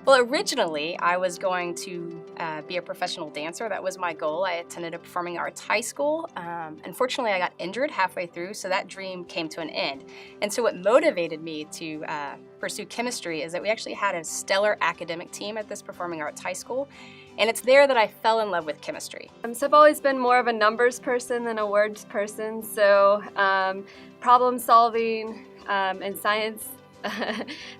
Well, originally, I was going to be a professional dancer. That was my goal. I attended a performing arts high school. Unfortunately, I got injured halfway through, so that dream came to an end. And so what motivated me to pursue chemistry is that we actually had a stellar academic team at this performing arts high school. And it's there that I fell in love with chemistry. So I've always been more of a numbers person than a words person, so problem solving and science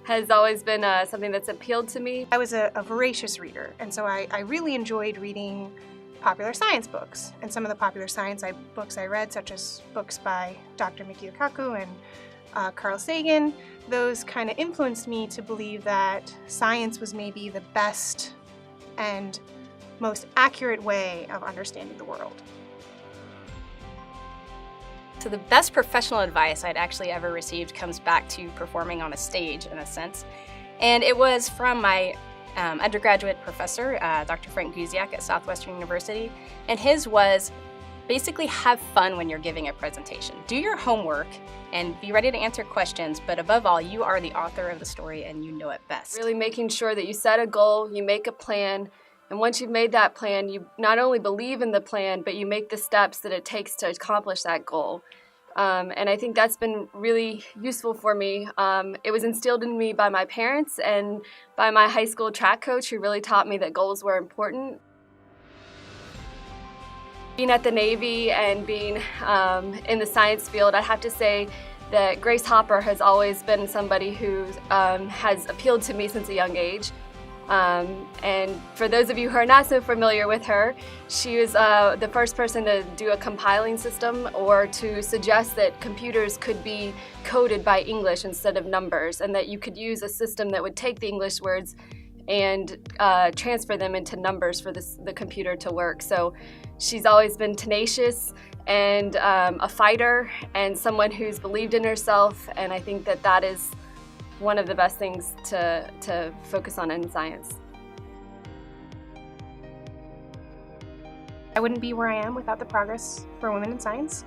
has always been something that's appealed to me. I was a voracious reader, and so I really enjoyed reading popular science books. And some of the popular science books I read, such as books by Dr. Mikio Kaku and Carl Sagan, those kind of influenced me to believe that science was maybe the best and most accurate way of understanding the world. So the best professional advice I'd actually ever received comes back to performing on a stage, in a sense. And it was from my undergraduate professor, Dr. Frank Guziak at Southwestern University. And his was basically have fun when you're giving a presentation. Do your homework and be ready to answer questions, but above all, you are the author of the story and you know it best. Really making sure that you set a goal, you make a plan, and once you've made that plan, you not only believe in the plan, but you make the steps that it takes to accomplish that goal. And I think that's been really useful for me. It was instilled in me by my parents and by my high school track coach, who really taught me that goals were important. Being at the Navy and being in the science field, I'd have to say that Grace Hopper has always been somebody who has appealed to me since a young age. And for those of you who are not so familiar with her, she was the first person to do a compiling system or to suggest that computers could be coded by English instead of numbers, and that you could use a system that would take the English words and transfer them into numbers for the computer to work. So she's always been tenacious and a fighter and someone who's believed in herself, and I think that that is one of the best things to focus on in science. I wouldn't be where I am without the progress for women in science,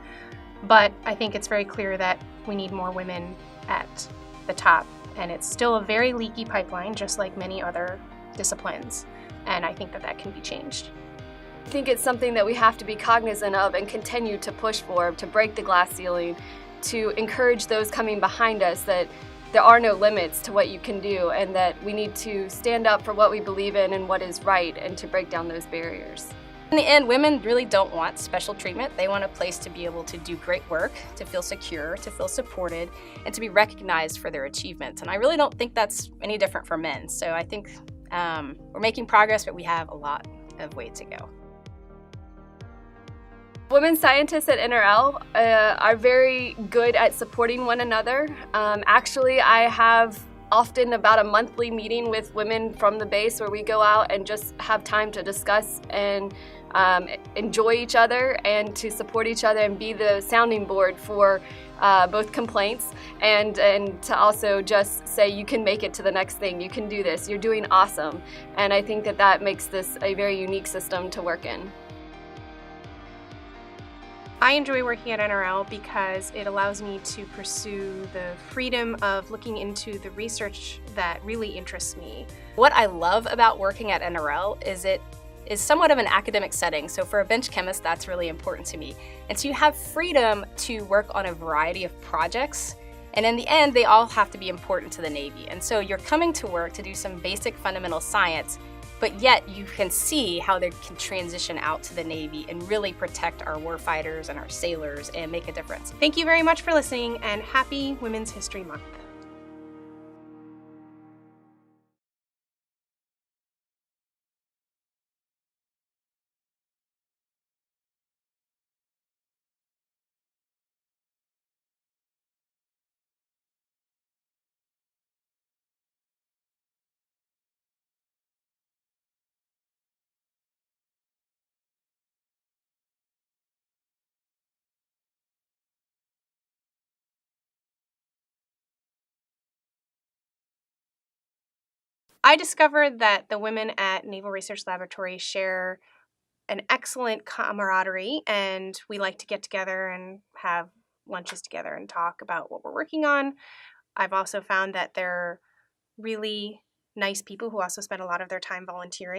but I think it's very clear that we need more women at the top, and it's still a very leaky pipeline, just like many other disciplines, and I think that that can be changed. I think it's something that we have to be cognizant of and continue to push for, to break the glass ceiling, to encourage those coming behind us that there are no limits to what you can do, and that we need to stand up for what we believe in and what is right, and to break down those barriers. In the end, women really don't want special treatment. They want a place to be able to do great work, to feel secure, to feel supported, and to be recognized for their achievements. And I really don't think that's any different for men. So I think we're making progress, but we have a lot of way to go. Women scientists at NRL are very good at supporting one another. Actually, I have often about a monthly meeting with women from the base where we go out and just have time to discuss and enjoy each other and to support each other and be the sounding board for both complaints and to also just say you can make it to the next thing, you can do this, you're doing awesome. And I think that that makes this a very unique system to work in. I enjoy working at NRL because it allows me to pursue the freedom of looking into the research that really interests me. What I love about working at NRL is it is somewhat of an academic setting. So for a bench chemist, that's really important to me. And so you have freedom to work on a variety of projects. And in the end, they all have to be important to the Navy. And so you're coming to work to do some basic fundamental science, but yet you can see how they can transition out to the Navy and really protect our warfighters and our sailors and make a difference. Thank you very much for listening, and happy Women's History Month. I discovered that the women at Naval Research Laboratory share an excellent camaraderie, and we like to get together and have lunches together and talk about what we're working on. I've also found that they're really nice people who also spend a lot of their time volunteering.